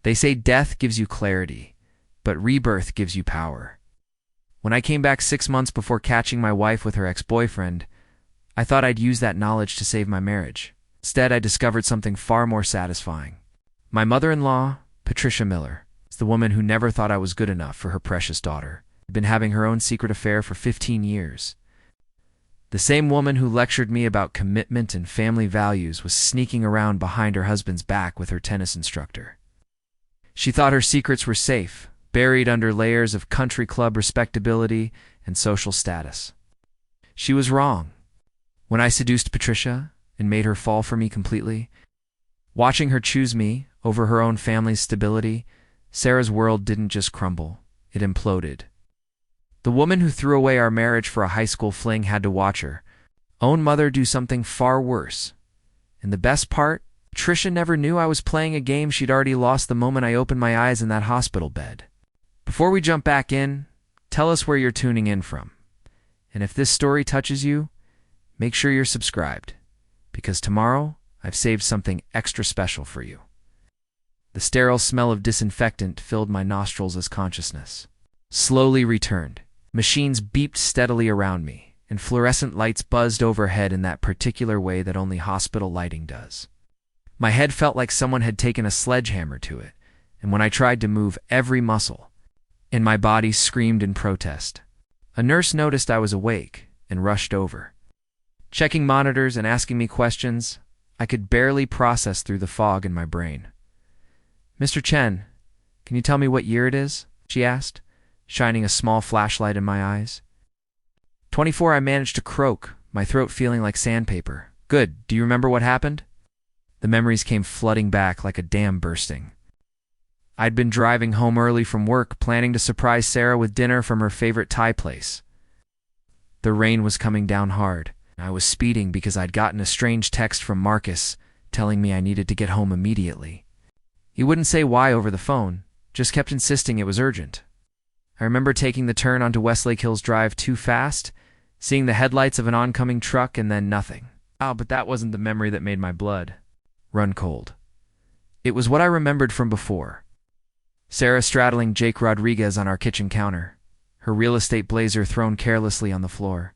They say death gives you clarity, but rebirth gives you power. When I came back 6 months before catching my wife with her ex-boyfriend, I thought I'd use that knowledge to save my marriage. Instead, I discovered something far more satisfying. My mother-in-law, Patricia Miller, is the woman who never thought I was good enough for her precious daughter. Had been having her own secret affair for 15 years. The same woman who lectured me about commitment and family values was sneaking around behind her husband's back with her tennis instructor. She thought her secrets were safe, buried under layers of country club respectability and social status. She was wrong. When I seduced Patricia and made her fall for me completely, watching her choose me over her own family's stability, Sarah's world didn't just crumble, it imploded. The woman who threw away our marriage for a high school fling had to watch her own mother do something far worse. And the best part, Patricia never knew I was playing a game she'd already lost the moment I opened my eyes in that hospital bed. Before we jump back in, tell us where you're tuning in from. And if this story touches you, make sure you're subscribed, because tomorrow I've saved something extra special for you. The sterile smell of disinfectant filled my nostrils as consciousness slowly returned. Machines beeped steadily around me, and fluorescent lights buzzed overhead in that particular way that only hospital lighting does. My head felt like someone had taken a sledgehammer to it, and when I tried to move, every muscle in my body screamed in protest. A nurse noticed I was awake and rushed over. Checking monitors and asking me questions, I could barely process through the fog in my brain. "Mr. Chen, can you tell me what year it is?" she asked, shining a small flashlight in my eyes. 24, I managed to croak, my throat feeling like sandpaper. "Good. Do you remember what happened?" The memories came flooding back like a dam bursting. I'd been driving home early from work, planning to surprise Sarah with dinner from her favorite Thai place. The rain was coming down hard. I was speeding because I'd gotten a strange text from Marcus telling me I needed to get home immediately. He wouldn't say why over the phone, just kept insisting it was urgent. I remember taking the turn onto Westlake Hills Drive too fast, seeing the headlights of an oncoming truck, and then nothing. But that wasn't the memory that made my blood run cold. It was what I remembered from before. Sarah straddling Jake Rodriguez on our kitchen counter, her real estate blazer thrown carelessly on the floor.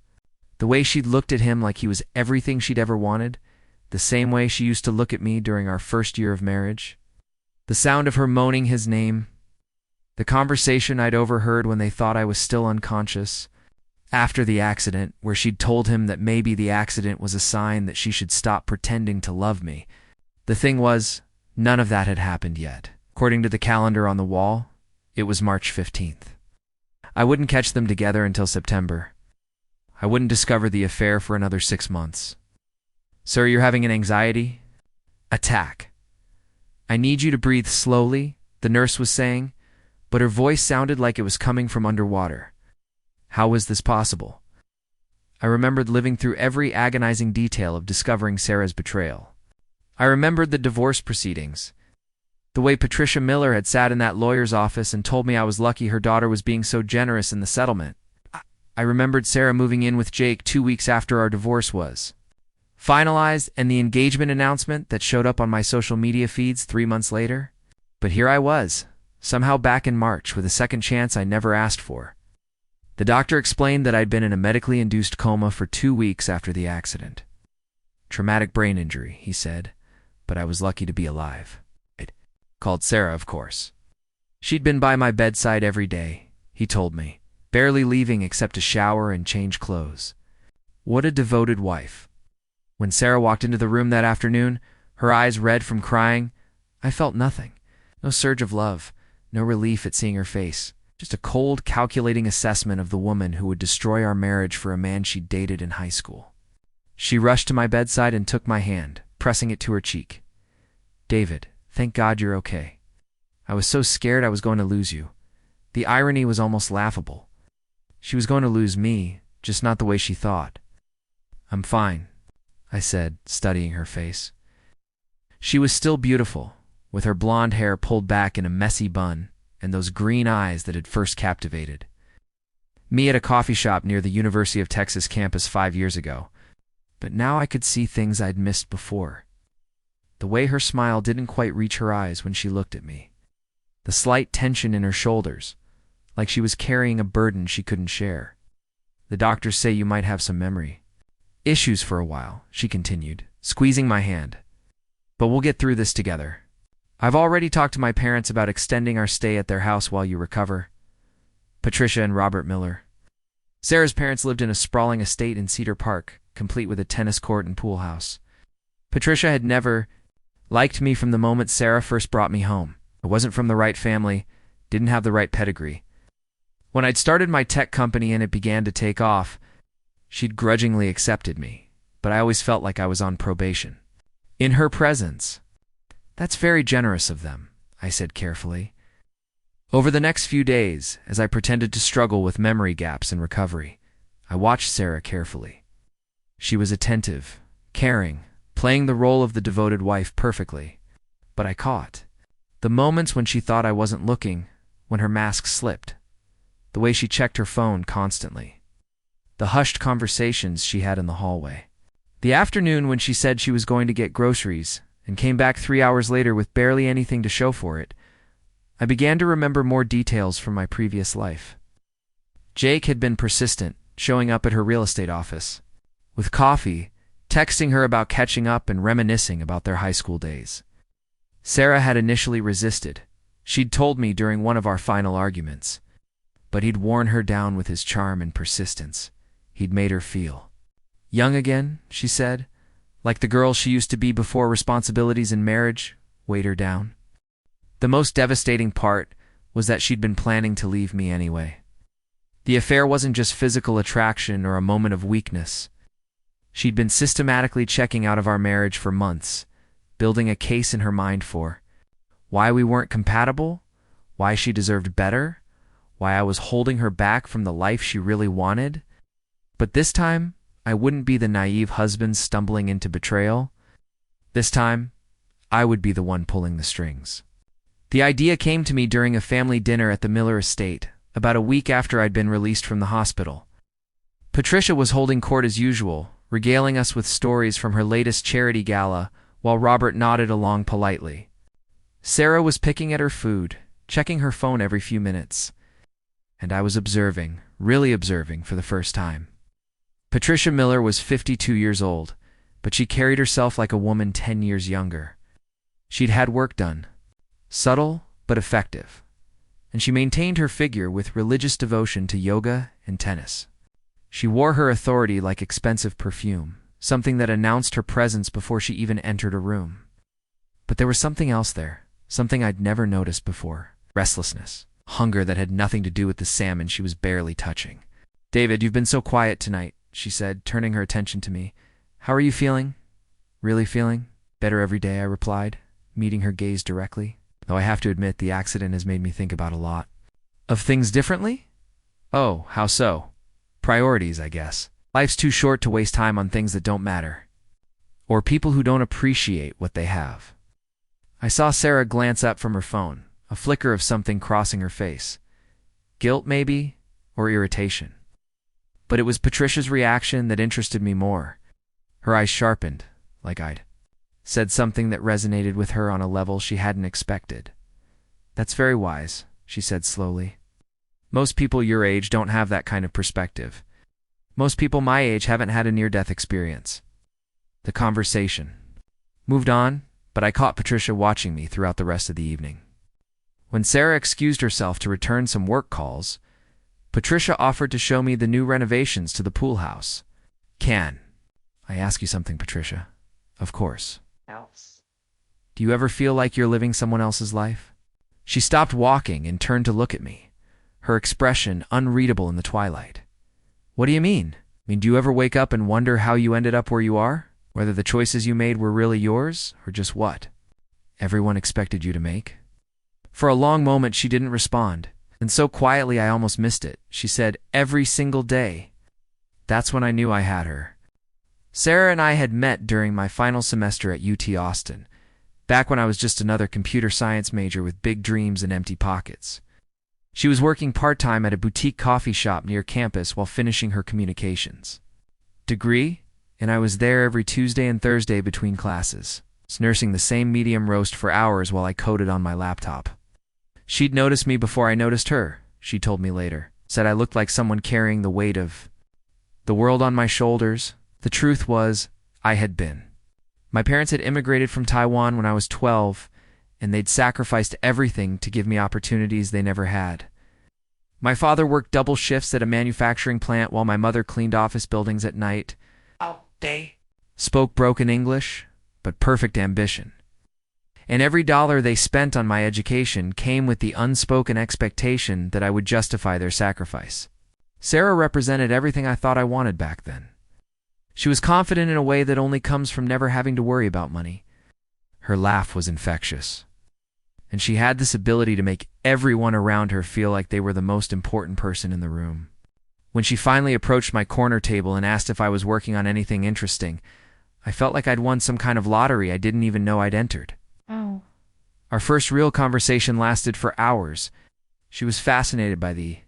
The way she'd looked at him like he was everything she'd ever wanted, the same way she used to look at me during our first year of marriage. The sound of her moaning his name. The conversation I'd overheard when they thought I was still unconscious, after the accident, where she'd told him that maybe the accident was a sign that she should stop pretending to love me. The thing was, none of that had happened yet. According to the calendar on the wall, it was March 15th. I wouldn't catch them together until September. I wouldn't discover the affair for another 6 months. "Sir, you're having an anxiety attack. I need you to breathe slowly," the nurse was saying, but her voice sounded like it was coming from underwater. How was this possible? I remembered living through every agonizing detail of discovering Sarah's betrayal. I remembered the divorce proceedings, the way Patricia Miller had sat in that lawyer's office and told me I was lucky her daughter was being so generous in the settlement. I remembered Sarah moving in with Jake 2 weeks after our divorce was finalized, and the engagement announcement that showed up on my social media feeds 3 months later. But here I was, somehow back in March with a second chance I never asked for. The doctor explained that I'd been in a medically induced coma for 2 weeks after the accident. Traumatic brain injury, he said, but I was lucky to be alive. I'd called Sarah, of course. She'd been by my bedside every day, he told me, barely leaving except to shower and change clothes. What a devoted wife. When Sarah walked into the room that afternoon, her eyes red from crying, I felt nothing. No surge of love, no relief at seeing her face. Just a cold, calculating assessment of the woman who would destroy our marriage for a man she'd dated in high school. She rushed to my bedside and took my hand, pressing it to her cheek. "David, thank God you're okay. I was so scared I was going to lose you." The irony was almost laughable. She was going to lose me, just not the way she thought. "I'm fine," I said, studying her face. She was still beautiful, with her blonde hair pulled back in a messy bun, and those green eyes that had first captivated me at a coffee shop near the University of Texas campus 5 years ago. But now I could see things I'd missed before. The way her smile didn't quite reach her eyes when she looked at me. the slight tension in her shoulders, like she was carrying a burden she couldn't share. The doctors say you might have some memory issues for a while, she continued, squeezing my hand. But we'll get through this together. I've already talked to my parents about extending our stay at their house while you recover. Patricia and Robert Miller. Sarah's parents lived in a sprawling estate in Cedar Park, complete with a tennis court and pool house. Patricia had never liked me from the moment Sarah first brought me home. I wasn't from the right family, didn't have the right pedigree. When I'd started my tech company and it began to take off, she'd grudgingly accepted me, but I always felt like I was on probation. In her presence. That's very generous of them, I said carefully. Over the next few days, as I pretended to struggle with memory gaps in recovery, I watched Sarah carefully. She was attentive, caring, playing the role of the devoted wife perfectly. But I caught the moments when she thought I wasn't looking, when her mask slipped, the way she checked her phone constantly, the hushed conversations she had in the hallway. The afternoon when she said she was going to get groceries and came back 3 hours later with barely anything to show for it, I began to remember more details from my previous life. Jake had been persistent, showing up at her real estate office, with coffee, texting her about catching up and reminiscing about their high school days. Sarah had initially resisted. She'd told me during one of our final arguments. But he'd worn her down with his charm and persistence. He'd made her feel young again, she said, like the girl she used to be before responsibilities in marriage weighed her down. The most devastating part was that she'd been planning to leave me anyway. The affair wasn't just physical attraction or a moment of weakness. She'd been systematically checking out of our marriage for months, building a case in her mind for why we weren't compatible, why she deserved better, why I was holding her back from the life she really wanted. But this time, I wouldn't be the naive husband stumbling into betrayal. This time, I would be the one pulling the strings. The idea came to me during a family dinner at the Miller estate, about a week after I'd been released from the hospital. Patricia was holding court as usual, regaling us with stories from her latest charity gala, while Robert nodded along politely. Sarah was picking at her food, checking her phone every few minutes. And I was observing, really observing for the first time. Patricia Miller was 52 years old, but she carried herself like a woman 10 years younger. She'd had work done, subtle but effective, and she maintained her figure with religious devotion to yoga and tennis. She wore her authority like expensive perfume, something that announced her presence before she even entered a room. But there was something else there, something I'd never noticed before. Restlessness, hunger that had nothing to do with the salmon she was barely touching. "David, you've been so quiet tonight," she said, turning her attention to me. "How are you feeling?" "Really feeling? Better every day," I replied, meeting her gaze directly. Though I have to admit the accident has made me think about a lot. "Of things differently?" "Oh, how so?" "Priorities, I guess. Life's too short to waste time on things that don't matter. Or people who don't appreciate what they have." I saw Sarah glance up from her phone, a flicker of something crossing her face. Guilt, maybe, or irritation. But it was Patricia's reaction that interested me more. Her eyes sharpened, like I'd said something that resonated with her on a level she hadn't expected. "That's very wise," she said slowly. "Most people your age don't have that kind of perspective. Most people my age haven't had a near-death experience." The conversation moved on, but I caught Patricia watching me throughout the rest of the evening. When Sarah excused herself to return some work calls, Patricia offered to show me the new renovations to the pool house. "Can I ask you something, Patricia?" "Of course." Else. "Do you ever feel like you're living someone else's life?" She stopped walking and turned to look at me, her expression unreadable in the twilight. "What do you mean? Do you ever wake up and wonder how you ended up where you are? Whether the choices you made were really yours, or just what everyone expected you to make?" For a long moment she didn't respond, and so quietly I almost missed it. She said, "Every single day." That's when I knew I had her. Sarah and I had met during my final semester at UT Austin, back when I was just another computer science major with big dreams and empty pockets. She was working part-time at a boutique coffee shop near campus while finishing her communications degree, and I was there every Tuesday and Thursday between classes, nursing the same medium roast for hours while I coded on my laptop. She'd noticed me before I noticed her, she told me later. Said I looked like someone carrying the weight of the world on my shoulders. The truth was, I had been. My parents had immigrated from Taiwan when I was 12, and they'd sacrificed everything to give me opportunities they never had. My father worked double shifts at a manufacturing plant while my mother cleaned office buildings at night. All day. Spoke broken English, but perfect ambition. And every dollar they spent on my education came with the unspoken expectation that I would justify their sacrifice. Sarah represented everything I thought I wanted back then. She was confident in a way that only comes from never having to worry about money. Her laugh was infectious, and she had this ability to make everyone around her feel like they were the most important person in the room. When she finally approached my corner table and asked if I was working on anything interesting, I felt like I'd won some kind of lottery I didn't even know I'd entered. Oh. Our first real conversation lasted for hours. She was fascinated by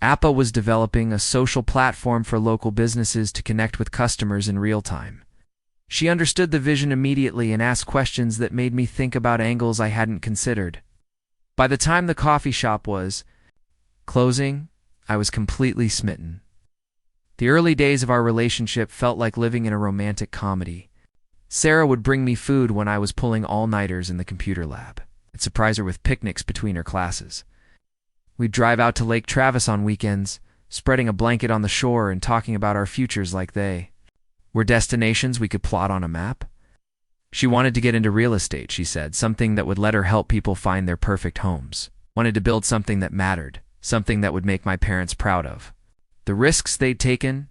APA was developing a social platform for local businesses to connect with customers in real time. She understood the vision immediately and asked questions that made me think about angles I hadn't considered. By the time the coffee shop was closing, I was completely smitten. The early days of our relationship felt like living in a romantic comedy. Sarah would bring me food when I was pulling all-nighters in the computer lab. I'd surprise her with picnics between her classes. We'd drive out to Lake Travis on weekends, spreading a blanket on the shore and talking about our futures like they were destinations we could plot on a map. She wanted to get into real estate, she said, something that would let her help people find their perfect homes. Wanted to build something that mattered, something that would make my parents proud of. The risks they'd taken.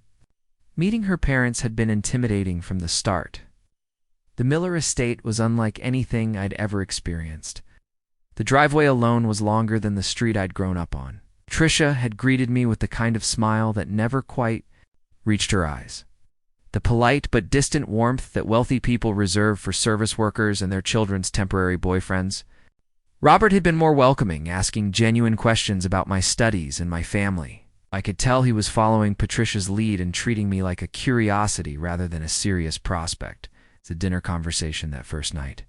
Meeting her parents had been intimidating from the start. The Miller estate was unlike anything I'd ever experienced. The driveway alone was longer than the street I'd grown up on. Patricia had greeted me with the kind of smile that never quite reached her eyes. The polite but distant warmth that wealthy people reserve for service workers and their children's temporary boyfriends. Robert had been more welcoming, asking genuine questions about my studies and my family. I could tell he was following Patricia's lead and treating me like a curiosity rather than a serious prospect. The dinner conversation that first night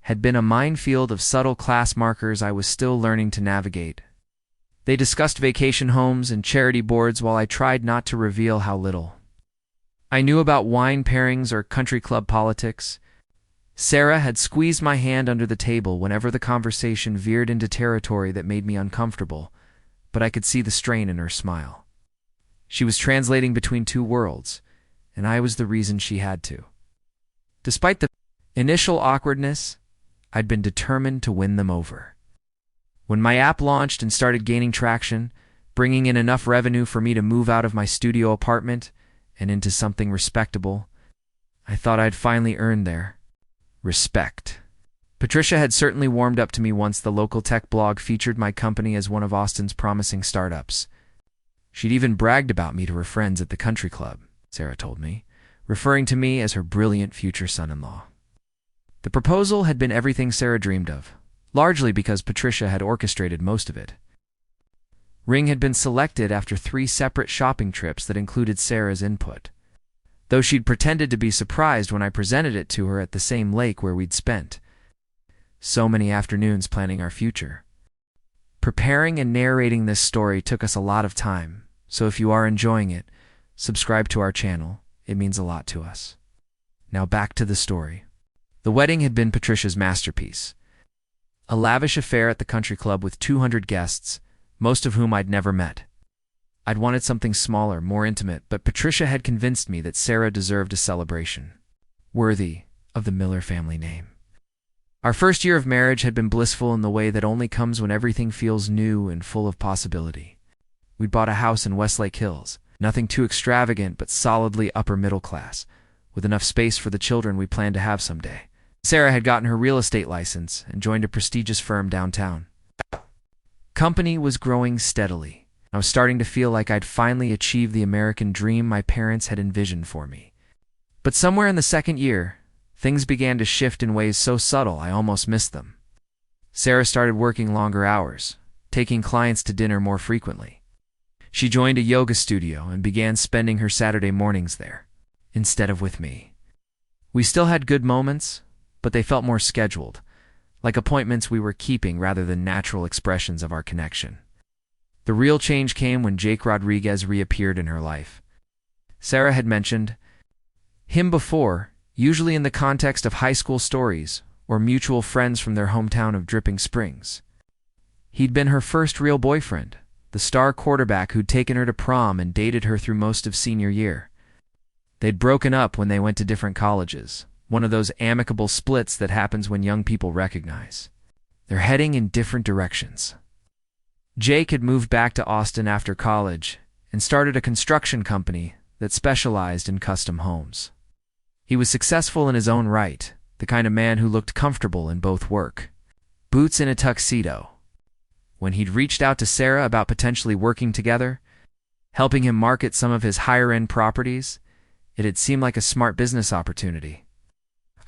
had been a minefield of subtle class markers I was still learning to navigate. They discussed vacation homes and charity boards while I tried not to reveal how little I knew about wine pairings or country club politics. Sarah had squeezed my hand under the table whenever the conversation veered into territory that made me uncomfortable, but I could see the strain in her smile. She was translating between two worlds, and I was the reason she had to. Despite the initial awkwardness, I'd been determined to win them over. When my app launched and started gaining traction, bringing in enough revenue for me to move out of my studio apartment and into something respectable, I thought I'd finally earned their respect. Patricia had certainly warmed up to me once the local tech blog featured my company as one of Austin's promising startups. She'd even bragged about me to her friends at the country club, Sarah told me, referring to me as her brilliant future son-in-law. The proposal had been everything Sarah dreamed of, largely because Patricia had orchestrated most of it. Ring had been selected after 3 separate shopping trips that included Sarah's input, though she'd pretended to be surprised when I presented it to her at the same lake where we'd spent so many afternoons planning our future. Preparing and narrating this story took us a lot of time, so if you are enjoying it, subscribe to our channel. It means a lot to us. Now back to the story. The wedding had been Patricia's masterpiece. A lavish affair at the country club with 200 guests, most of whom I'd never met. I'd wanted something smaller, more intimate, but Patricia had convinced me that Sarah deserved a celebration, worthy of the Miller family name. Our first year of marriage had been blissful in the way that only comes when everything feels new and full of possibility. We'd bought a house in Westlake Hills, nothing too extravagant but solidly upper middle class, with enough space for the children we planned to have someday. Sarah had gotten her real estate license and joined a prestigious firm downtown. Company was growing steadily. I was starting to feel like I'd finally achieved the American dream my parents had envisioned for me. But somewhere in the second year, things began to shift in ways so subtle I almost missed them. Sarah started working longer hours, taking clients to dinner more frequently. She joined a yoga studio and began spending her Saturday mornings there, instead of with me. We still had good moments, but they felt more scheduled, like appointments we were keeping rather than natural expressions of our connection. The real change came when Jake Rodriguez reappeared in her life. Sarah had mentioned him before, usually in the context of high school stories or mutual friends from their hometown of Dripping Springs. He'd been her first real boyfriend, the star quarterback who'd taken her to prom and dated her through most of senior year. They'd broken up when they went to different colleges, one of those amicable splits that happens when young people recognize they're heading in different directions. Jake had moved back to Austin after college and started a construction company that specialized in custom homes. He was successful in his own right, the kind of man who looked comfortable in both work, boots and a tuxedo. When he'd reached out to Sarah about potentially working together, helping him market some of his higher-end properties, it had seemed like a smart business opportunity.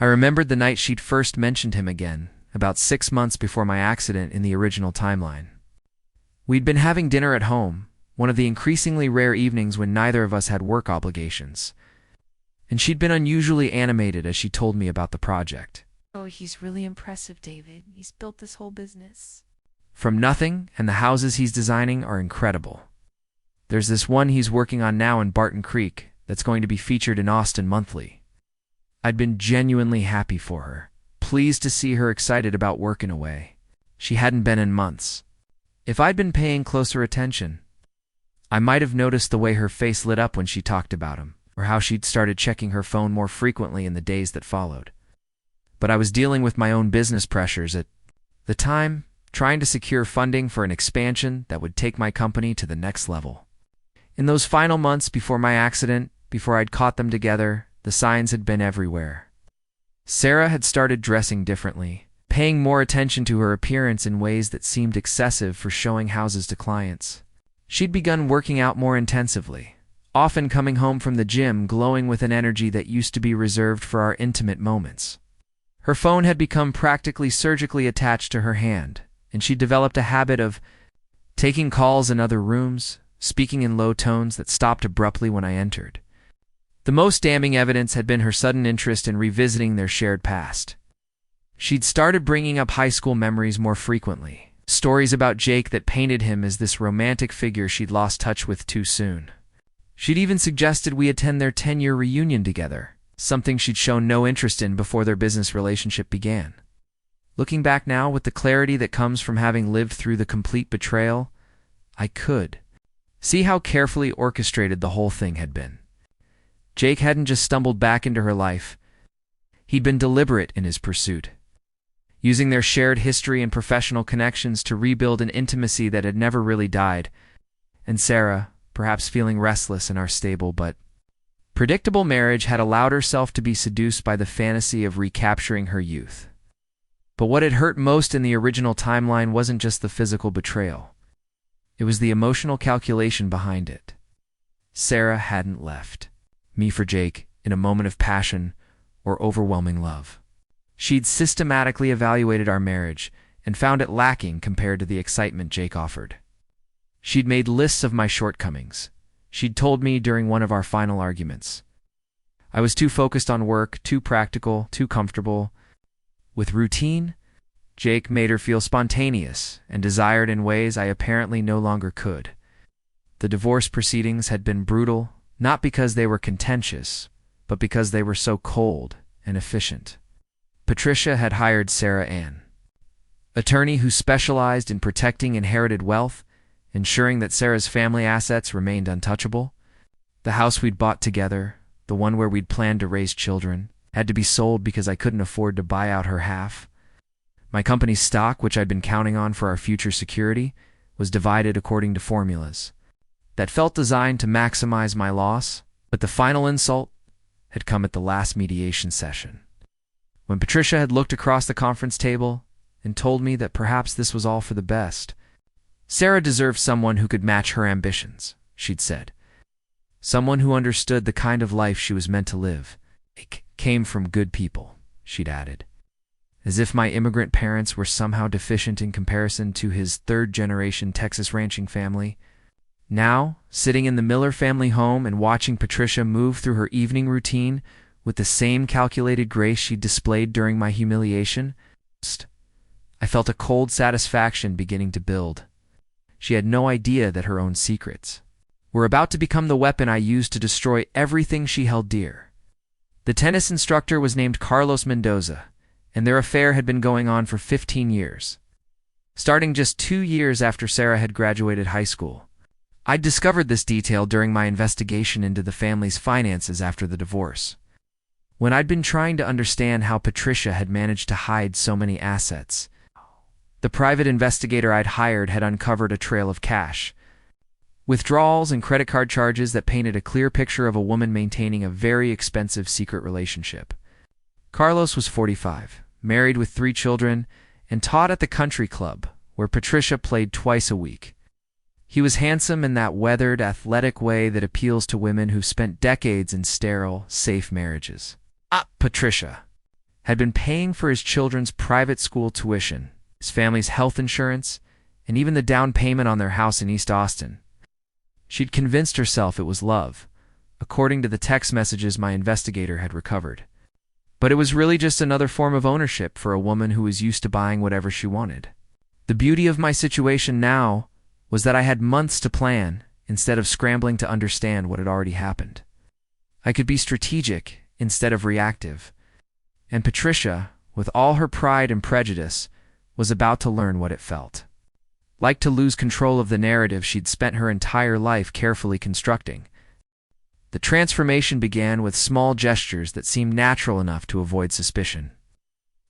I remembered the night she'd first mentioned him again, about 6 months before my accident in the original timeline. We'd been having dinner at home, one of the increasingly rare evenings when neither of us had work obligations, and she'd been unusually animated as she told me about the project. Oh, he's really impressive, David. He's built this whole business from nothing, and the houses he's designing are incredible. There's this one he's working on now in Barton Creek that's going to be featured in Austin Monthly. I'd been genuinely happy for her, pleased to see her excited about work in a way she hadn't been in months. If I'd been paying closer attention, I might have noticed the way her face lit up when she talked about him, or how she'd started checking her phone more frequently in the days that followed. But I was dealing with my own business pressures at the time, trying to secure funding for an expansion that would take my company to the next level. In those final months before my accident, before I'd caught them together, the signs had been everywhere. Sarah had started dressing differently, paying more attention to her appearance in ways that seemed excessive for showing houses to clients. She'd begun working out more intensively, often coming home from the gym glowing with an energy that used to be reserved for our intimate moments. Her phone had become practically surgically attached to her hand, and she'd developed a habit of taking calls in other rooms, speaking in low tones that stopped abruptly when I entered. The most damning evidence had been her sudden interest in revisiting their shared past. She'd started bringing up high school memories more frequently, stories about Jake that painted him as this romantic figure she'd lost touch with too soon. She'd even suggested we attend their 10-year reunion together, something she'd shown no interest in before their business relationship began. Looking back now with the clarity that comes from having lived through the complete betrayal, I could see how carefully orchestrated the whole thing had been. Jake hadn't just stumbled back into her life. He'd been deliberate in his pursuit, using their shared history and professional connections to rebuild an intimacy that had never really died. And Sarah, perhaps feeling restless in our stable but predictable marriage, had allowed herself to be seduced by the fantasy of recapturing her youth. But what had hurt most in the original timeline wasn't just the physical betrayal. It was the emotional calculation behind it. Sarah hadn't left me for Jake in a moment of passion or overwhelming love. She'd systematically evaluated our marriage and found it lacking compared to the excitement Jake offered. She'd made lists of my shortcomings. She'd told me during one of our final arguments. I was too focused on work, too practical, too comfortable with routine. Jake made her feel spontaneous and desired in ways I apparently no longer could. The divorce proceedings had been brutal, not because they were contentious, but because they were so cold and efficient. Patricia had hired Sarah Ann, attorney who specialized in protecting inherited wealth, ensuring that Sarah's family assets remained untouchable. The house we'd bought together, the one where we'd planned to raise children, had to be sold because I couldn't afford to buy out her half. My company's stock, which I'd been counting on for our future security, was divided according to formulas that felt designed to maximize my loss, but the final insult had come at the last mediation session, when Patricia had looked across the conference table and told me that perhaps this was all for the best. Sarah deserved someone who could match her ambitions, she'd said. Someone who understood the kind of life she was meant to live. It came from good people, she'd added, as if my immigrant parents were somehow deficient in comparison to his third-generation Texas ranching family. Now, sitting in the Miller family home and watching Patricia move through her evening routine with the same calculated grace she'd displayed during my humiliation, I felt a cold satisfaction beginning to build. She had no idea that her own secrets were about to become the weapon I used to destroy everything she held dear. The tennis instructor was named Carlos Mendoza, and their affair had been going on for 15 years. Starting just 2 years after Sarah had graduated high school. I'd discovered this detail during my investigation into the family's finances after the divorce. When I'd been trying to understand how Patricia had managed to hide so many assets, the private investigator I'd hired had uncovered a trail of cash, withdrawals and credit card charges that painted a clear picture of a woman maintaining a very expensive secret relationship. Carlos was 45, married with 3 children, and taught at the country club, where Patricia played twice a week. He was handsome in that weathered, athletic way that appeals to women who've spent decades in sterile, safe marriages. Patricia had been paying for his children's private school tuition, his family's health insurance, and even the down payment on their house in East Austin. She'd convinced herself it was love, according to the text messages my investigator had recovered. But it was really just another form of ownership for a woman who was used to buying whatever she wanted. The beauty of my situation now was that I had months to plan instead of scrambling to understand what had already happened. I could be strategic instead of reactive, and Patricia, with all her pride and prejudice, was about to learn what it felt like to lose control of the narrative she'd spent her entire life carefully constructing. The transformation began with small gestures that seemed natural enough to avoid suspicion.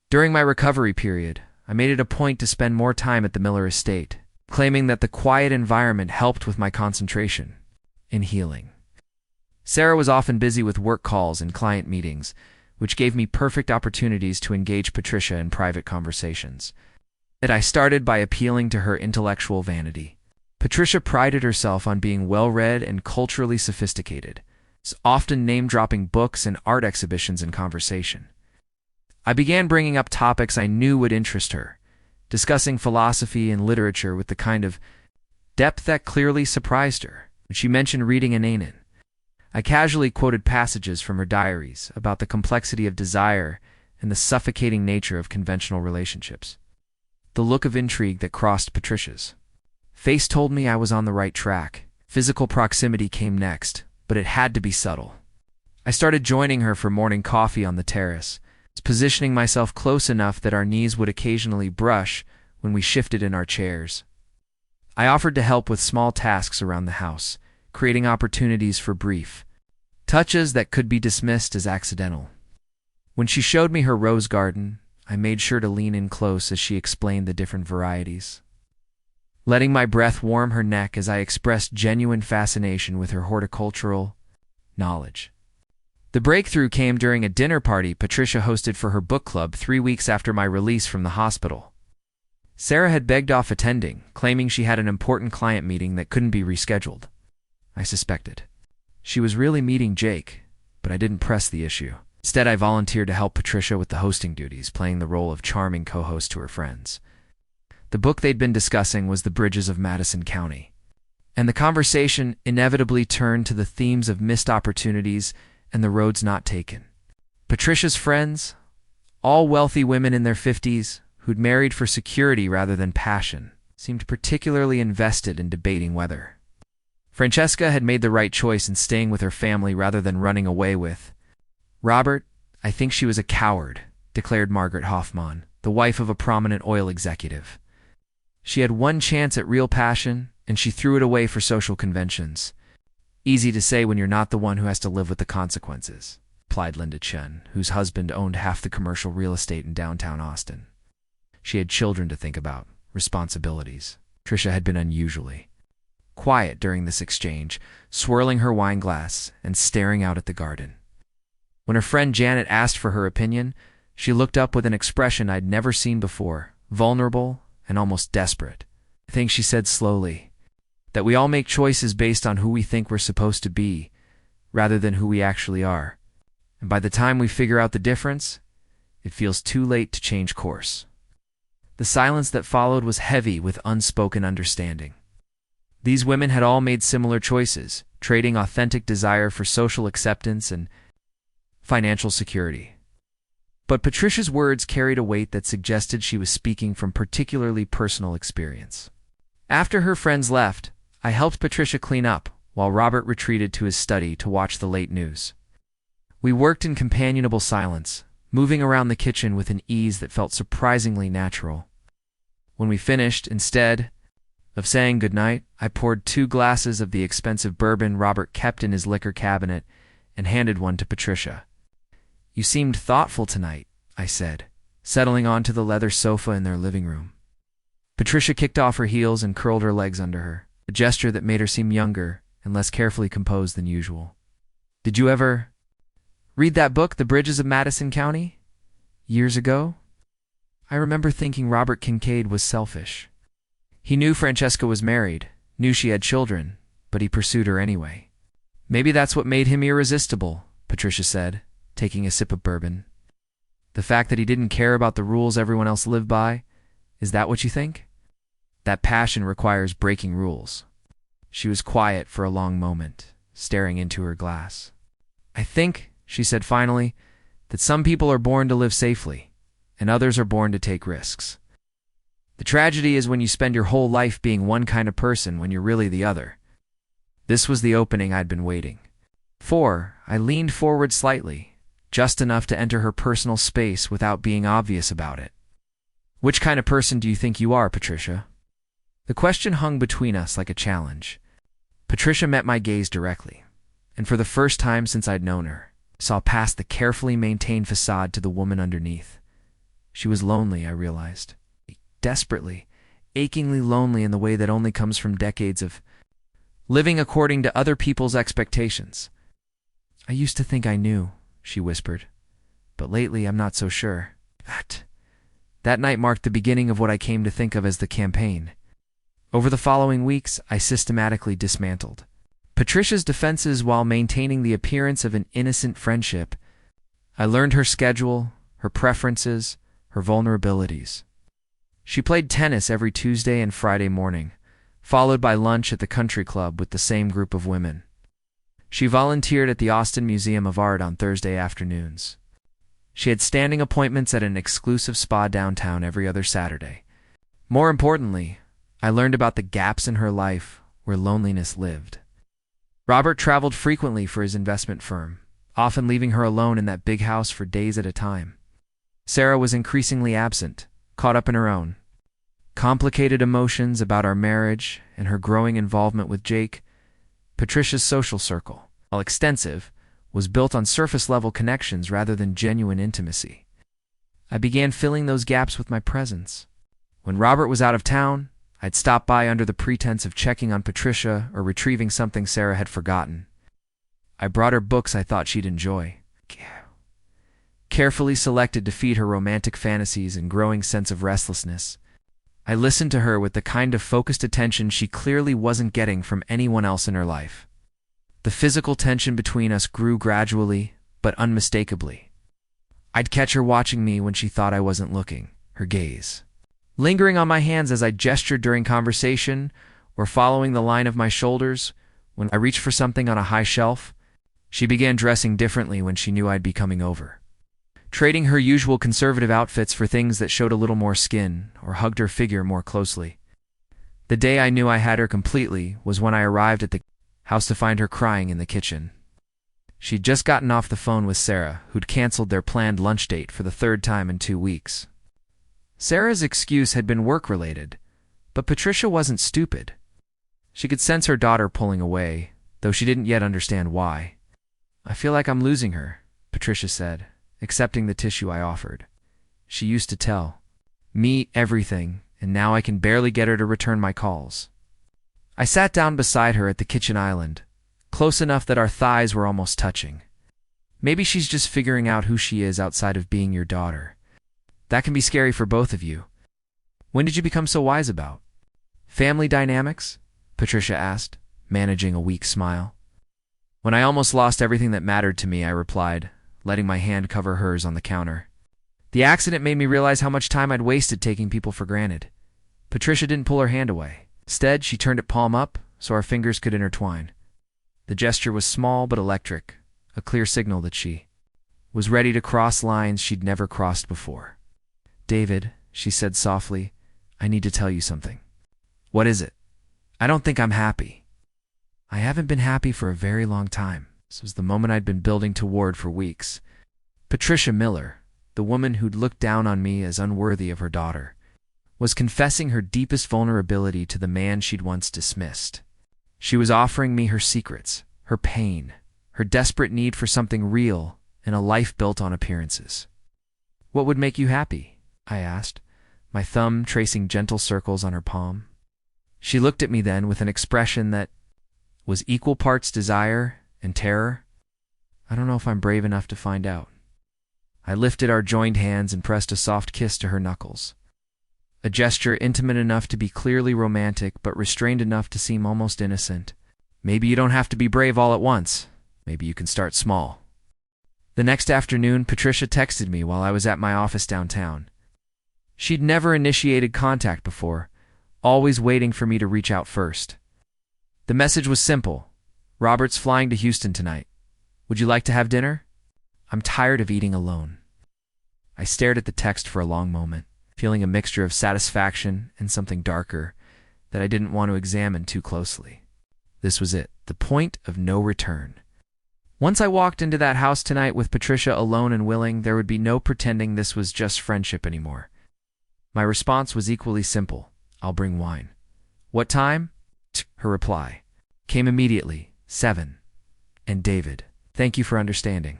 During my recovery period, I made it a point to spend more time at the Miller estate, claiming that the quiet environment helped with my concentration and healing. Sarah was often busy with work calls and client meetings, which gave me perfect opportunities to engage Patricia in private conversations. I started by appealing to her intellectual vanity. Patricia prided herself on being well-read and culturally sophisticated, often name-dropping books and art exhibitions in conversation. I began bringing up topics I knew would interest her, discussing philosophy and literature with the kind of depth that clearly surprised her. When she mentioned reading Ananin, I casually quoted passages from her diaries about the complexity of desire and the suffocating nature of conventional relationships. The look of intrigue that crossed Patricia's face told me I was on the right track. Physical proximity came next, but it had to be subtle. I started joining her for morning coffee on the terrace, positioning myself close enough that our knees would occasionally brush when we shifted in our chairs. I offered to help with small tasks around the house, creating opportunities for brief touches that could be dismissed as accidental. When she showed me her rose garden, I made sure to lean in close as she explained the different varieties, letting my breath warm her neck as I expressed genuine fascination with her horticultural knowledge. The breakthrough came during a dinner party Patricia hosted for her book club 3 weeks after my release from the hospital. Sarah had begged off attending, claiming she had an important client meeting that couldn't be rescheduled. I suspected she was really meeting Jake, but I didn't press the issue. Instead, I volunteered to help Patricia with the hosting duties, playing the role of charming co-host to her friends. The book they'd been discussing was The Bridges of Madison County, and the conversation inevitably turned to the themes of missed opportunities and the roads not taken. Patricia's friends, all wealthy women in their 50s who'd married for security rather than passion, seemed particularly invested in debating whether Francesca had made the right choice in staying with her family rather than running away with Robert. I think she was a coward, declared Margaret Hoffman, the wife of a prominent oil executive. She had one chance at real passion, and she threw it away for social conventions. Easy to say when you're not the one who has to live with the consequences, replied Linda Chen, whose husband owned half the commercial real estate in downtown Austin. She had children to think about, responsibilities. Patricia had been unusually quiet during this exchange, swirling her wine glass and staring out at the garden. When her friend Janet asked for her opinion, she looked up with an expression I'd never seen before, vulnerable and almost desperate. I think she said slowly that we all make choices based on who we think we're supposed to be, rather than who we actually are. And by the time we figure out the difference, it feels too late to change course. The silence that followed was heavy with unspoken understanding. These women had all made similar choices, trading authentic desire for social acceptance and financial security. But Patricia's words carried a weight that suggested she was speaking from particularly personal experience. After her friends left, I helped Patricia clean up, while Robert retreated to his study to watch the late news. We worked in companionable silence, moving around the kitchen with an ease that felt surprisingly natural. When we finished, instead of saying goodnight, I poured 2 glasses of the expensive bourbon Robert kept in his liquor cabinet and handed one to Patricia. "You seemed thoughtful tonight," I said, settling onto the leather sofa in their living room. Patricia kicked off her heels and curled her legs under her, a gesture that made her seem younger and less carefully composed than usual. "Did you ever read that book, The Bridges of Madison County? Years ago? I remember thinking Robert Kincaid was selfish. He knew Francesca was married, knew she had children, but he pursued her anyway." "Maybe that's what made him irresistible," Patricia said, taking a sip of bourbon. "The fact that he didn't care about the rules everyone else lived by, is that what you think? That passion requires breaking rules." She was quiet for a long moment, staring into her glass. "I think," she said finally, "that some people are born to live safely, and others are born to take risks. The tragedy is when you spend your whole life being one kind of person when you're really the other." This was the opening I'd been waiting for. I leaned forward slightly, just enough to enter her personal space without being obvious about it. "Which kind of person do you think you are, Patricia?" The question hung between us like a challenge. Patricia met my gaze directly, and for the first time since I'd known her, saw past the carefully maintained facade to the woman underneath. She was lonely, I realized. Desperately, achingly lonely in the way that only comes from decades of living according to other people's expectations. "I used to think I knew," she whispered, "but lately I'm not so sure." That night marked the beginning of what I came to think of as the campaign. Over the following weeks, I systematically dismantled Patricia's defenses while maintaining the appearance of an innocent friendship. I learned her schedule, her preferences, her vulnerabilities. She played tennis every Tuesday and Friday morning, followed by lunch at the country club with the same group of women. She volunteered at the Austin Museum of Art on Thursday afternoons. She had standing appointments at an exclusive spa downtown every other Saturday. More importantly, I learned about the gaps in her life where loneliness lived. Robert traveled frequently for his investment firm, often leaving her alone in that big house for days at a time. Sarah was increasingly absent, caught up in her own complicated emotions about our marriage and her growing involvement with Jake. Patricia's social circle, while extensive, was built on surface-level connections rather than genuine intimacy. I began filling those gaps with my presence. When Robert was out of town, I'd stop by under the pretense of checking on Patricia or retrieving something Sarah had forgotten. I brought her books I thought she'd enjoy, carefully selected to feed her romantic fantasies and growing sense of restlessness. I listened to her with the kind of focused attention she clearly wasn't getting from anyone else in her life. The physical tension between us grew gradually, but unmistakably. I'd catch her watching me when she thought I wasn't looking, her gaze lingering on my hands as I gestured during conversation, or following the line of my shoulders when I reached for something on a high shelf. She began dressing differently when she knew I'd be coming over, trading her usual conservative outfits for things that showed a little more skin or hugged her figure more closely. The day I knew I had her completely was when I arrived at the house to find her crying in the kitchen. She'd just gotten off the phone with Sarah, who'd canceled their planned lunch date for the 3rd time in 2 weeks. Sarah's excuse had been work-related, but Patricia wasn't stupid. She could sense her daughter pulling away, though she didn't yet understand why. "I feel like I'm losing her," Patricia said, accepting the tissue I offered. "She used to tell me everything, and now I can barely get her to return my calls." I sat down beside her at the kitchen island, close enough that our thighs were almost touching. "Maybe she's just figuring out who she is outside of being your daughter. That can be scary for both of you. When did you become so wise about family dynamics?" Patricia asked, managing a weak smile. "When I almost lost everything that mattered to me," I replied, letting my hand cover hers on the counter. "The accident made me realize how much time I'd wasted taking people for granted." Patricia didn't pull her hand away. Instead, she turned it palm up so our fingers could intertwine. The gesture was small but electric, a clear signal that she was ready to cross lines she'd never crossed before. "David," she said softly, "I need to tell you something." "What is it?" "I don't think I'm happy." I haven't been happy for a very long time. This was the moment I'd been building toward for weeks. Patricia Miller, the woman who'd looked down on me as unworthy of her daughter, was confessing her deepest vulnerability to the man she'd once dismissed. She was offering me her secrets, her pain, her desperate need for something real and a life built on appearances. "What would make you happy?" I asked, my thumb tracing gentle circles on her palm. She looked at me then with an expression that was equal parts desire and terror. "I don't know if I'm brave enough to find out." I lifted our joined hands and pressed a soft kiss to her knuckles. A gesture intimate enough to be clearly romantic, but restrained enough to seem almost innocent. "Maybe you don't have to be brave all at once. Maybe you can start small." The next afternoon, Patricia texted me while I was at my office downtown. She'd never initiated contact before, always waiting for me to reach out first. The message was simple. "Robert's flying to Houston tonight. Would you like to have dinner? I'm tired of eating alone." I stared at the text for a long moment, feeling a mixture of satisfaction and something darker that I didn't want to examine too closely. This was it, the point of no return. Once I walked into that house tonight with Patricia alone and willing, there would be no pretending this was just friendship anymore. My response was equally simple. "I'll bring wine." "What time?" Her reply came immediately. 7. And David, "Thank you for understanding."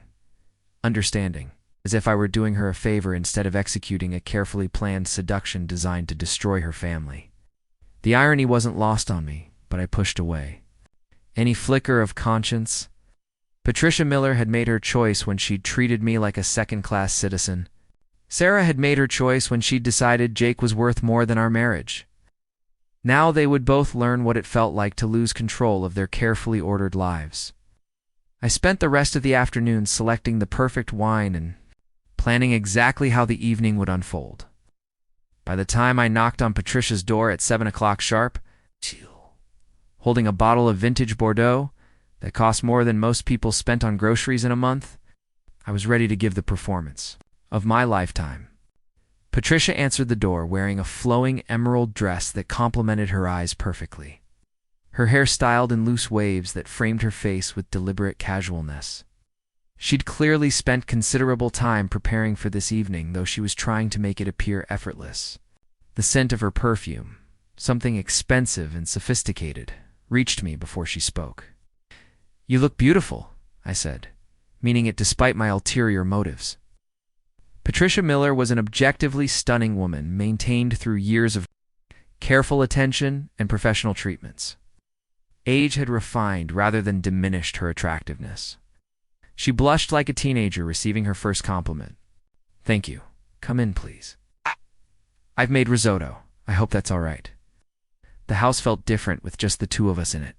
Understanding, as if I were doing her a favor instead of executing a carefully planned seduction designed to destroy her family. The irony wasn't lost on me, but I pushed away any flicker of conscience. Patricia Miller had made her choice when she'd treated me like a second-class citizen. Sarah had made her choice when she'd decided Jake was worth more than our marriage. Now they would both learn what it felt like to lose control of their carefully ordered lives. I spent the rest of the afternoon selecting the perfect wine and planning exactly how the evening would unfold. By the time I knocked on Patricia's door at 7 o'clock sharp, holding a bottle of vintage Bordeaux that cost more than most people spent on groceries in a month, I was ready to give the performance of my lifetime. Patricia answered the door wearing a flowing emerald dress that complemented her eyes perfectly, her hair styled in loose waves that framed her face with deliberate casualness. She'd clearly spent considerable time preparing for this evening, though she was trying to make it appear effortless. The scent of her perfume, something expensive and sophisticated, reached me before she spoke. "You look beautiful," I said, meaning it despite my ulterior motives. Patricia Miller was an objectively stunning woman, maintained through years of careful attention and professional treatments. Age had refined rather than diminished her attractiveness. She blushed like a teenager receiving her first compliment. "Thank you. Come in, please." "I've made risotto. I hope that's all right." The house felt different with just the two of us in it.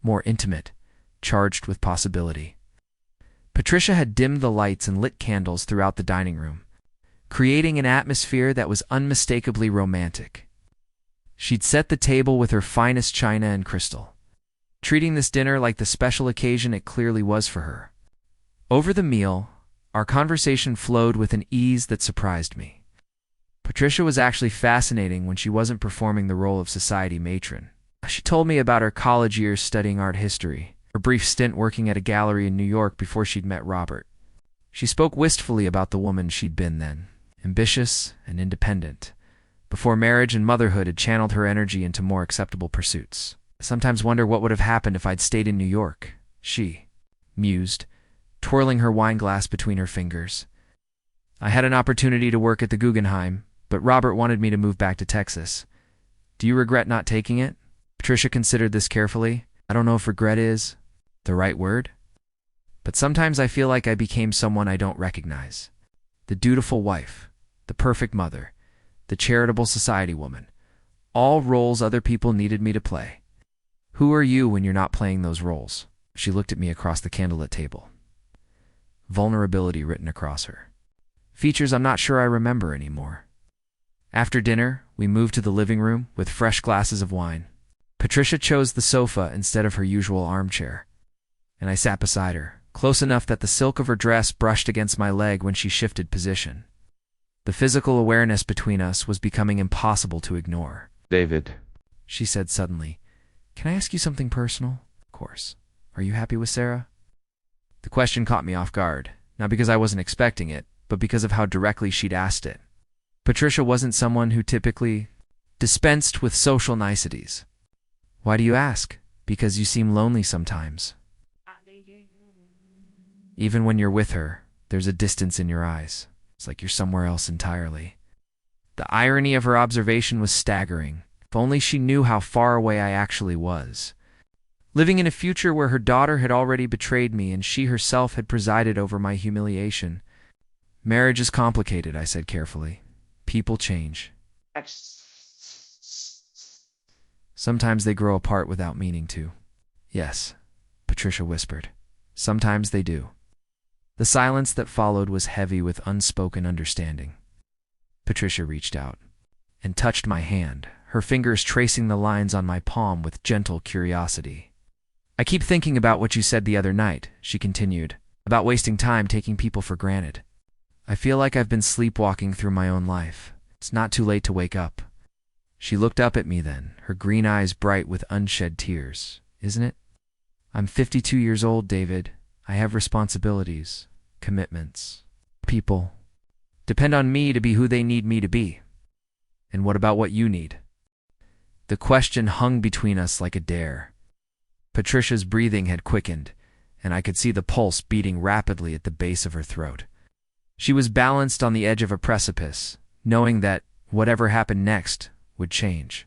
More intimate, charged with possibility. Patricia had dimmed the lights and lit candles throughout the dining room, creating an atmosphere that was unmistakably romantic. She'd set the table with her finest china and crystal, treating this dinner like the special occasion it clearly was for her. Over the meal, our conversation flowed with an ease that surprised me. Patricia was actually fascinating when she wasn't performing the role of society matron. She told me about her college years studying art history, her brief stint working at a gallery in New York before she'd met Robert. She spoke wistfully about the woman she'd been then, ambitious and independent, before marriage and motherhood had channeled her energy into more acceptable pursuits. "I sometimes wonder what would have happened if I'd stayed in New York," she mused, twirling her wine glass between her fingers. "I had an opportunity to work at the Guggenheim, but Robert wanted me to move back to Texas. Do you regret not taking it?" Patricia considered this carefully. "I don't know if regret is the right word, but sometimes I feel like I became someone I don't recognize. The dutiful wife, the perfect mother, the charitable society woman, all roles other people needed me to play. Who are you when you're not playing those roles?" She looked at me across the candlelit table. Vulnerability written across her. Features I'm not sure I remember anymore. After dinner, we moved to the living room with fresh glasses of wine. Patricia chose the sofa instead of her usual armchair, and I sat beside her, close enough that the silk of her dress brushed against my leg when she shifted position. The physical awareness between us was becoming impossible to ignore. David, She said suddenly, "Can I ask you something personal?" "Of course. Are you happy with Sarah?" The question caught me off guard, not because I wasn't expecting it, but because of how directly she'd asked it. Patricia wasn't someone who typically dispensed with social niceties. "Why do you ask?" "Because you seem lonely sometimes. Even when you're with her, there's a distance in your eyes. It's like you're somewhere else entirely." The irony of her observation was staggering. If only she knew how far away I actually was. Living in a future where her daughter had already betrayed me and she herself had presided over my humiliation. "Marriage is complicated," I said carefully. "People change. Sometimes they grow apart without meaning to." "Yes," Patricia whispered. "Sometimes they do." The silence that followed was heavy with unspoken understanding. Patricia reached out and touched my hand, her fingers tracing the lines on my palm with gentle curiosity. "I keep thinking about what you said the other night," she continued, "about wasting time taking people for granted. I feel like I've been sleepwalking through my own life. It's not too late to wake up." She looked up at me then, her green eyes bright with unshed tears. "Isn't it? I'm 52 years old, David. I have responsibilities, commitments. People depend on me to be who they need me to be. And what about what you need?" The question hung between us like a dare. Patricia's breathing had quickened, and I could see the pulse beating rapidly at the base of her throat. She was balanced on the edge of a precipice, knowing that whatever happened next would change.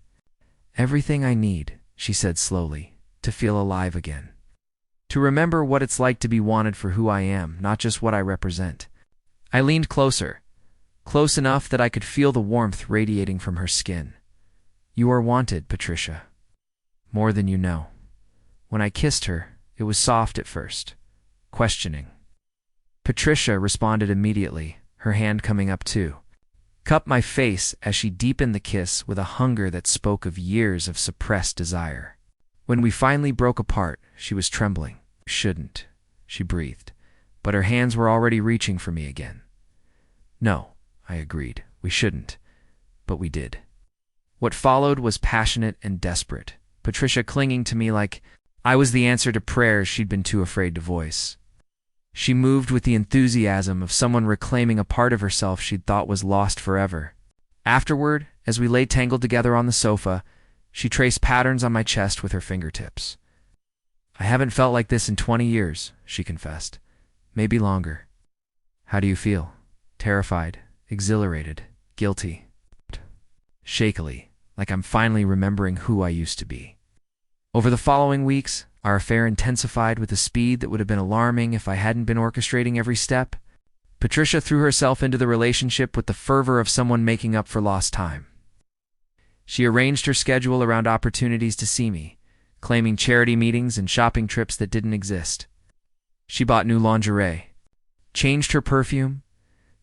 "Everything I need," she said slowly, "to feel alive again. To remember what it's like to be wanted for who I am, not just what I represent." I leaned closer, close enough that I could feel the warmth radiating from her skin. "You are wanted, Patricia. More than you know." When I kissed her, it was soft at first, questioning. Patricia responded immediately, her hand coming up too. Cupped my face as she deepened the kiss with a hunger that spoke of years of suppressed desire. When we finally broke apart, she was trembling. "Shouldn't," she breathed, but her hands were already reaching for me again. "No," I agreed, "we shouldn't." But we did. What followed was passionate and desperate, Patricia clinging to me like I was the answer to prayers she'd been too afraid to voice. She moved with the enthusiasm of someone reclaiming a part of herself she'd thought was lost forever. Afterward, as we lay tangled together on the sofa, she traced patterns on my chest with her fingertips. "I haven't felt like this in 20 years, she confessed. "Maybe longer." "How do you feel?" "Terrified, exhilarated, guilty." Shakily, like I'm finally remembering who I used to be. Over the following weeks, our affair intensified with a speed that would have been alarming if I hadn't been orchestrating every step. Patricia threw herself into the relationship with the fervor of someone making up for lost time. She arranged her schedule around opportunities to see me, claiming charity meetings and shopping trips that didn't exist. She bought new lingerie, changed her perfume,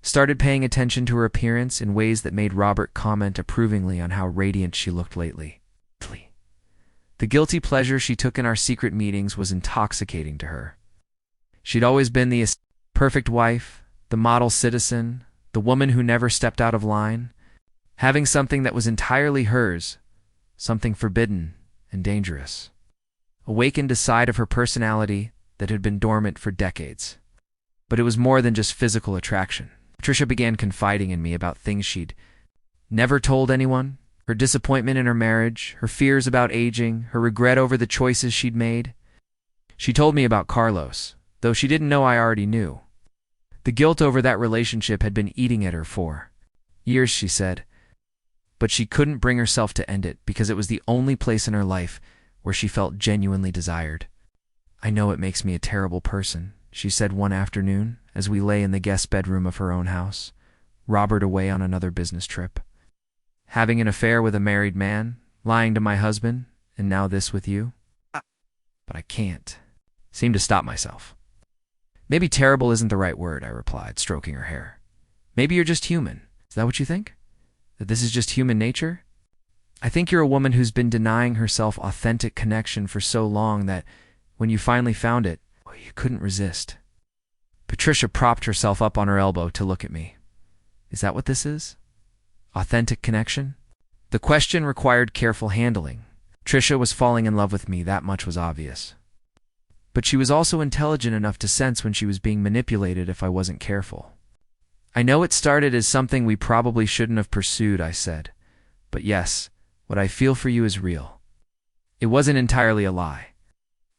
started paying attention to her appearance in ways that made Robert comment approvingly on how radiant she looked lately. The guilty pleasure she took in our secret meetings was intoxicating to her. She'd always been the perfect wife, the model citizen, the woman who never stepped out of line. Having something that was entirely hers, something forbidden and dangerous, awakened a side of her personality that had been dormant for decades. But it was more than just physical attraction. Patricia began confiding in me about things she'd never told anyone. Her disappointment in her marriage, her fears about aging, her regret over the choices she'd made. She told me about Carlos, though she didn't know I already knew. The guilt over that relationship had been eating at her for years, she said, but she couldn't bring herself to end it because it was the only place in her life where she felt genuinely desired. "I know it makes me a terrible person," she said one afternoon as we lay in the guest bedroom of her own house, Robert away on another business trip. "Having an affair with a married man, lying to my husband, and now this with you. But I can't." Seemed to stop myself. "Maybe terrible isn't the right word," I replied, stroking her hair. "Maybe you're just human. Is that what you think? That this is just human nature? I think you're a woman who's been denying herself authentic connection for so long that when you finally found it, You couldn't resist. Patricia propped herself up on her elbow to look at me. Is that what this is? Authentic connection? The question required careful handling. Patricia was falling in love with me, that much was obvious. But she was also intelligent enough to sense when she was being manipulated if I wasn't careful. I know it started as something we probably shouldn't have pursued, I said. But yes, what I feel for you is real. It wasn't entirely a lie.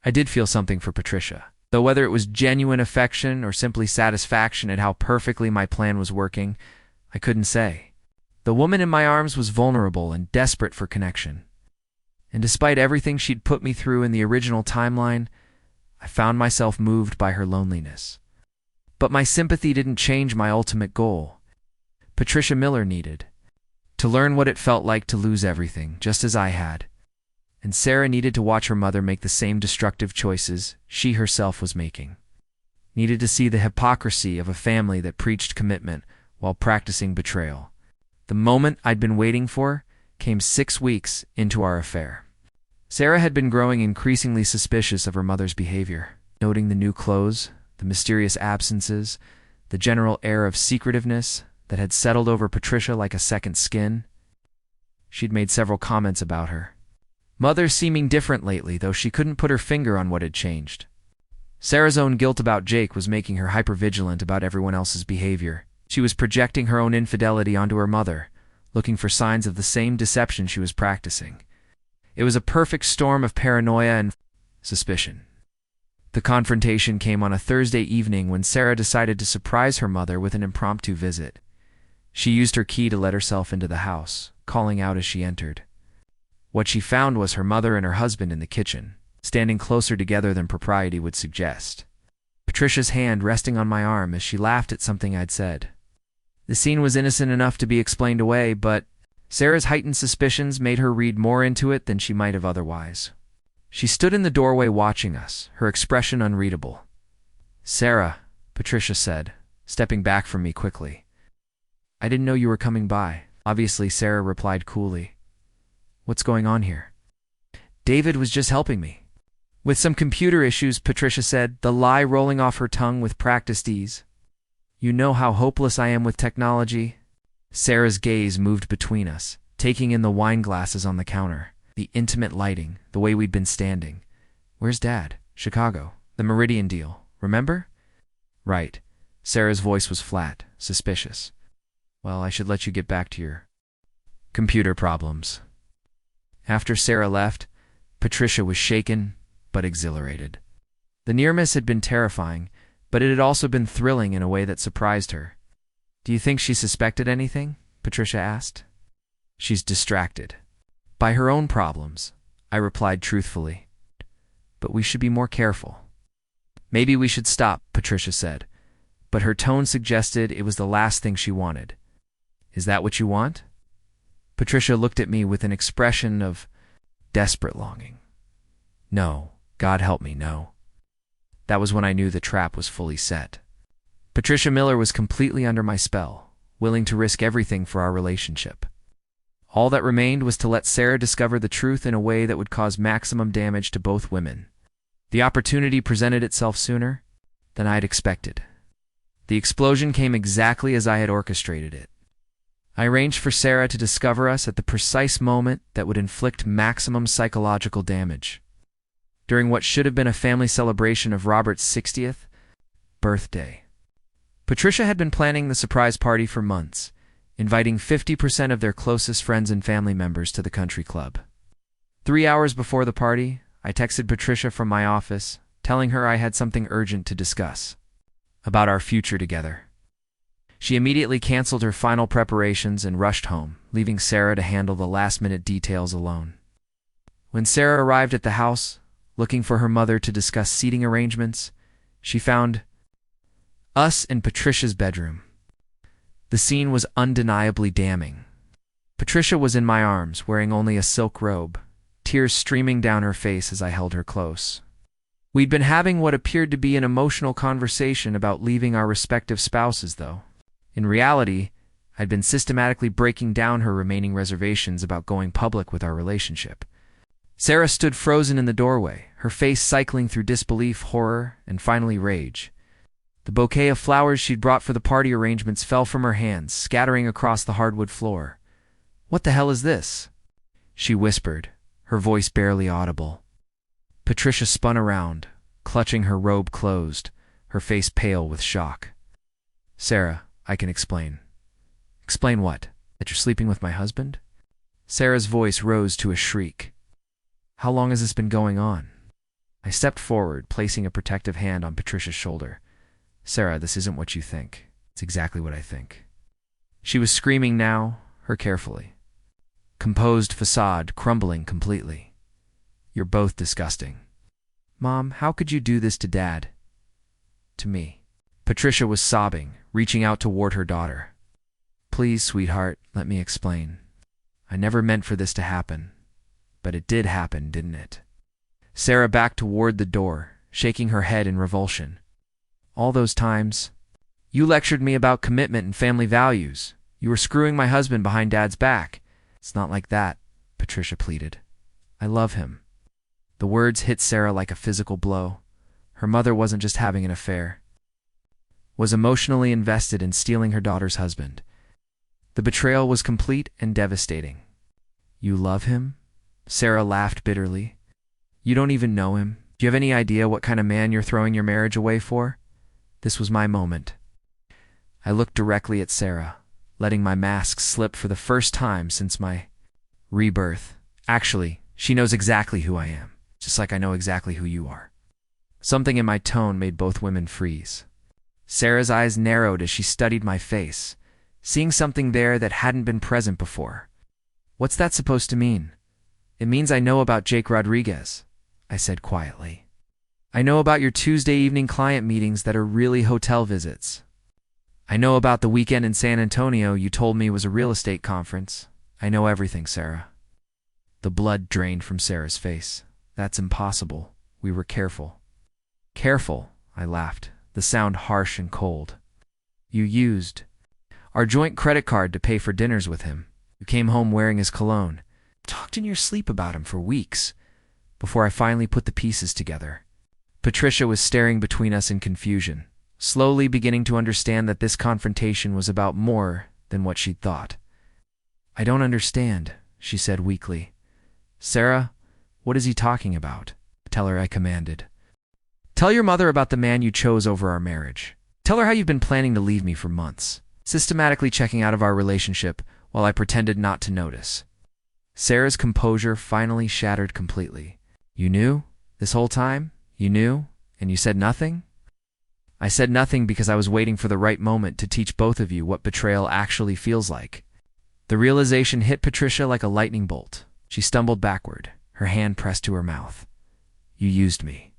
I did feel something for Patricia, though whether it was genuine affection or simply satisfaction at how perfectly my plan was working, I couldn't say. The woman in my arms was vulnerable and desperate for connection. And despite everything she'd put me through in the original timeline, I found myself moved by her loneliness. But my sympathy didn't change my ultimate goal. Patricia Miller needed to learn what it felt like to lose everything, just as I had. And Sarah needed to watch her mother make the same destructive choices she herself was making. Needed to see the hypocrisy of a family that preached commitment while practicing betrayal. The moment I'd been waiting for came 6 weeks into our affair. Sarah had been growing increasingly suspicious of her mother's behavior, noting the new clothes, the mysterious absences, the general air of secretiveness that had settled over Patricia like a second skin. She'd made several comments about her mother seeming different lately, though she couldn't put her finger on what had changed. Sarah's own guilt about Jake was making her hypervigilant about everyone else's behavior. She was projecting her own infidelity onto her mother, looking for signs of the same deception she was practicing. It was a perfect storm of paranoia and suspicion. The confrontation came on a Thursday evening when Sarah decided to surprise her mother with an impromptu visit. She used her key to let herself into the house, calling out as she entered. What she found was her mother and her husband in the kitchen, standing closer together than propriety would suggest. Patricia's hand resting on my arm as she laughed at something I'd said. The scene was innocent enough to be explained away, but Sarah's heightened suspicions made her read more into it than she might have otherwise. She stood in the doorway watching us, her expression unreadable. "Sarah," Patricia said, stepping back from me quickly. "I didn't know you were coming by." Obviously, Sarah replied coolly. "What's going on here?" "David was just helping me." With some computer issues, Patricia said, the lie rolling off her tongue with practiced ease. "You know how hopeless I am with technology." Sarah's gaze moved between us, taking in the wine glasses on the counter, the intimate lighting, the way we'd been standing. "Where's Dad?" "Chicago. The Meridian deal. Remember?" "Right." Sarah's voice was flat, suspicious. "Well, I should let you get back to your computer problems." After Sarah left, Patricia was shaken but exhilarated. The near miss had been terrifying, but it had also been thrilling in a way that surprised her. "Do you think she suspected anything?" Patricia asked. "She's distracted by her own problems," I replied truthfully. "But we should be more careful." "Maybe we should stop," Patricia said, but her tone suggested it was the last thing she wanted. "Is that what you want?" Patricia looked at me with an expression of desperate longing. "No, God help me, no." That was when I knew the trap was fully set. Patricia Miller was completely under my spell, willing to risk everything for our relationship. All that remained was to let Sarah discover the truth in a way that would cause maximum damage to both women. The opportunity presented itself sooner than I had expected. The explosion came exactly as I had orchestrated it. I arranged for Sarah to discover us at the precise moment that would inflict maximum psychological damage. During what should have been a family celebration of Robert's 60th birthday. Patricia had been planning the surprise party for months, inviting 50% of their closest friends and family members to the country club. 3 hours before the party, I texted Patricia from my office, telling her I had something urgent to discuss about our future together. She immediately canceled her final preparations and rushed home, leaving Sarah to handle the last-minute details alone. When Sarah arrived at the house, looking for her mother to discuss seating arrangements, she found us in Patricia's bedroom. The scene was undeniably damning. Patricia was in my arms, wearing only a silk robe, tears streaming down her face as I held her close. We'd been having what appeared to be an emotional conversation about leaving our respective spouses, though. In reality, I'd been systematically breaking down her remaining reservations about going public with our relationship. Sarah stood frozen in the doorway, her face cycling through disbelief, horror, and finally rage. The bouquet of flowers she'd brought for the party arrangements fell from her hands, scattering across the hardwood floor. "What the hell is this?" she whispered, her voice barely audible. Patricia spun around, clutching her robe closed, her face pale with shock. "Sarah, I can explain." "Explain what? That you're sleeping with my husband?" Sarah's voice rose to a shriek. "How long has this been going on?" I stepped forward, placing a protective hand on Patricia's shoulder. "Sarah, this isn't what you think. It's exactly what I think." She was screaming now, her carefully composed facade crumbling completely. "You're both disgusting. Mom, how could you do this to Dad? To me?" Patricia was sobbing, reaching out toward her daughter. "Please, sweetheart, let me explain. I never meant for this to happen. But it did happen, didn't it?" Sarah backed toward the door, shaking her head in revulsion. "All those times, you lectured me about commitment and family values. You were screwing my husband behind Dad's back." "It's not like that," Patricia pleaded. "I love him." The words hit Sarah like a physical blow. Her mother wasn't just having an affair, was emotionally invested in stealing her daughter's husband. The betrayal was complete and devastating. "You love him?" Sarah laughed bitterly. "You don't even know him. Do you have any idea what kind of man you're throwing your marriage away for?" This was my moment. I looked directly at Sarah, letting my mask slip for the first time since my rebirth. Actually, she knows exactly who I am, just like I know exactly who you are. Something in my tone made both women freeze. Sarah's eyes narrowed as she studied my face, seeing something there that hadn't been present before. "What's that supposed to mean?" "It means I know about Jake Rodriguez," I said quietly. "I know about your Tuesday evening client meetings that are really hotel visits. I know about the weekend in San Antonio you told me was a real estate conference. I know everything, Sarah." The blood drained from Sarah's face. "That's impossible. We were careful." "Careful?" I laughed, the sound harsh and cold. "You used our joint credit card to pay for dinners with him. You came home wearing his cologne. Talked in your sleep about him for weeks, before I finally put the pieces together." Patricia was staring between us in confusion, slowly beginning to understand that this confrontation was about more than what she'd thought. "I don't understand," she said weakly. "Sarah, what is he talking about?" "Tell her," I commanded. "Tell your mother about the man you chose over our marriage. Tell her how you've been planning to leave me for months, systematically checking out of our relationship while I pretended not to notice." Sarah's composure finally shattered completely. "You knew? This whole time? You knew? And you said nothing?" "I said nothing because I was waiting for the right moment to teach both of you what betrayal actually feels like." The realization hit Patricia like a lightning bolt. She stumbled backward, her hand pressed to her mouth. "You used me.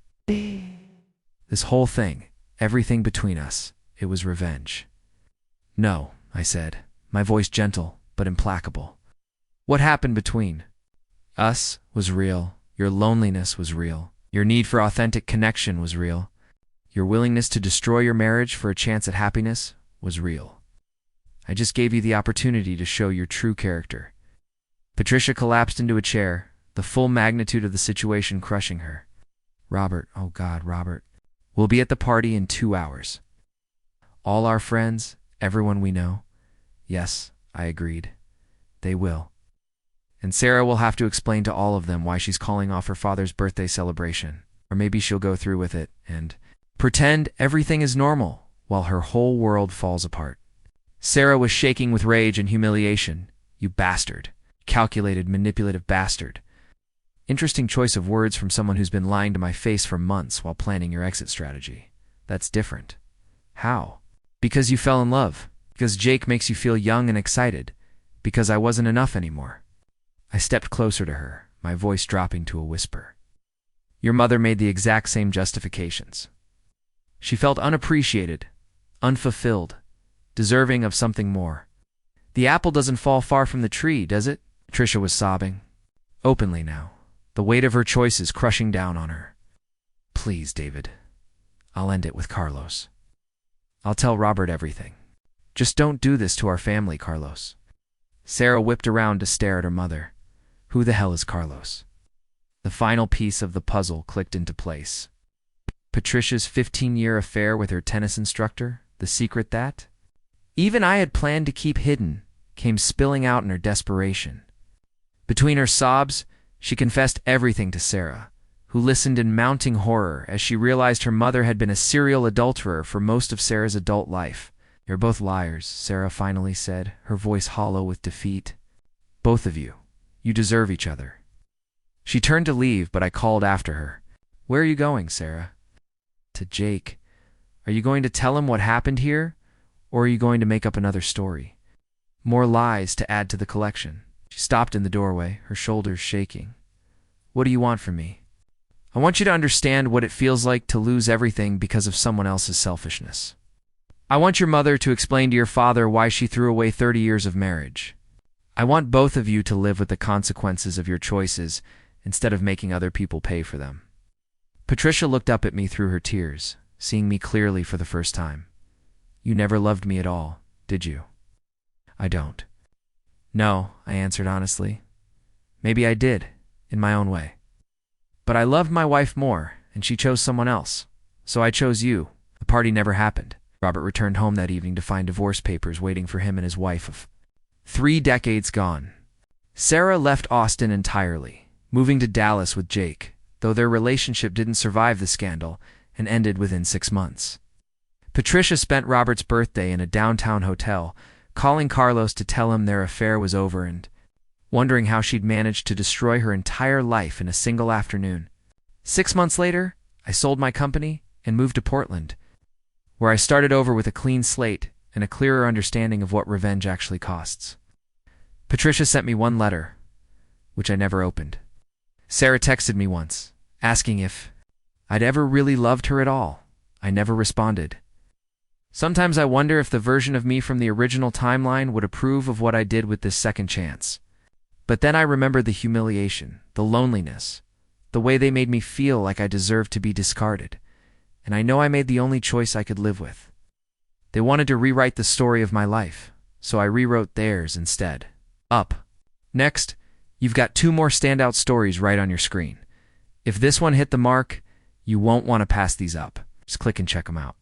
This whole thing, everything between us, it was revenge." "No," I said, my voice gentle but implacable. "What happened between us was real. Your loneliness was real. Your need for authentic connection was real. Your willingness to destroy your marriage for a chance at happiness was real. I just gave you the opportunity to show your true character." Patricia collapsed into a chair, the full magnitude of the situation crushing her. "Robert, oh God, Robert. We'll be at the party in 2 hours. All our friends, everyone we know." "Yes," I agreed. "They will. And Sarah will have to explain to all of them why she's calling off her father's birthday celebration. Or maybe she'll go through with it and pretend everything is normal while her whole world falls apart." Sarah was shaking with rage and humiliation. "You bastard. Calculated, manipulative bastard. Interesting choice of words from someone who's been lying to my face for months while planning your exit strategy. That's different." "How?" "Because you fell in love. Because Jake makes you feel young and excited. Because I wasn't enough anymore." I stepped closer to her, my voice dropping to a whisper. "Your mother made the exact same justifications. She felt unappreciated, unfulfilled, deserving of something more. The apple doesn't fall far from the tree, does it?" Patricia was sobbing, openly now, the weight of her choices crushing down on her. "Please, David. I'll end it with Carlos. I'll tell Robert everything. Just don't do this to our family, Carlos." Sarah whipped around to stare at her mother. "Who the hell is Carlos?" The final piece of the puzzle clicked into place. Patricia's 15-year affair with her tennis instructor, the secret that, even I had planned to keep hidden, came spilling out in her desperation. Between her sobs, she confessed everything to Sarah, who listened in mounting horror as she realized her mother had been a serial adulterer for most of Sarah's adult life. "You're both liars," Sarah finally said, her voice hollow with defeat. "Both of you. You deserve each other." She turned to leave, but I called after her. "Where are you going, Sarah?" "To Jake. Are you going to tell him what happened here, or are you going to make up another story? More lies to add to the collection?" She stopped in the doorway, her shoulders shaking. "What do you want from me?" "I want you to understand what it feels like to lose everything because of someone else's selfishness. I want your mother to explain to your father why she threw away 30 years of marriage. I want both of you to live with the consequences of your choices instead of making other people pay for them." Patricia looked up at me through her tears, seeing me clearly for the first time. "You never loved me at all, did you?" "I don't." "No," I answered honestly. "Maybe I did, in my own way. But I loved my wife more, and she chose someone else. So I chose you. The party never happened." Robert returned home that evening to find divorce papers waiting for him and his wife of 3 decades gone. Sarah left Austin entirely, moving to Dallas with Jake, though their relationship didn't survive the scandal and ended within 6 months. Patricia spent Robert's birthday in a downtown hotel, calling Carlos to tell him their affair was over and wondering how she'd managed to destroy her entire life in a single afternoon. 6 months later, I sold my company and moved to Portland, where I started over with a clean slate and a clearer understanding of what revenge actually costs. Patricia sent me one letter, which I never opened. Sarah texted me once, asking if I'd ever really loved her at all. I never responded. Sometimes I wonder if the version of me from the original timeline would approve of what I did with this second chance. But then I remembered the humiliation, the loneliness, the way they made me feel like I deserved to be discarded. And I know I made the only choice I could live with. They wanted to rewrite the story of my life, so I rewrote theirs instead. Up. Next, you've got 2 more standout stories right on your screen. If this one hit the mark, you won't want to pass these up. Just click and check them out.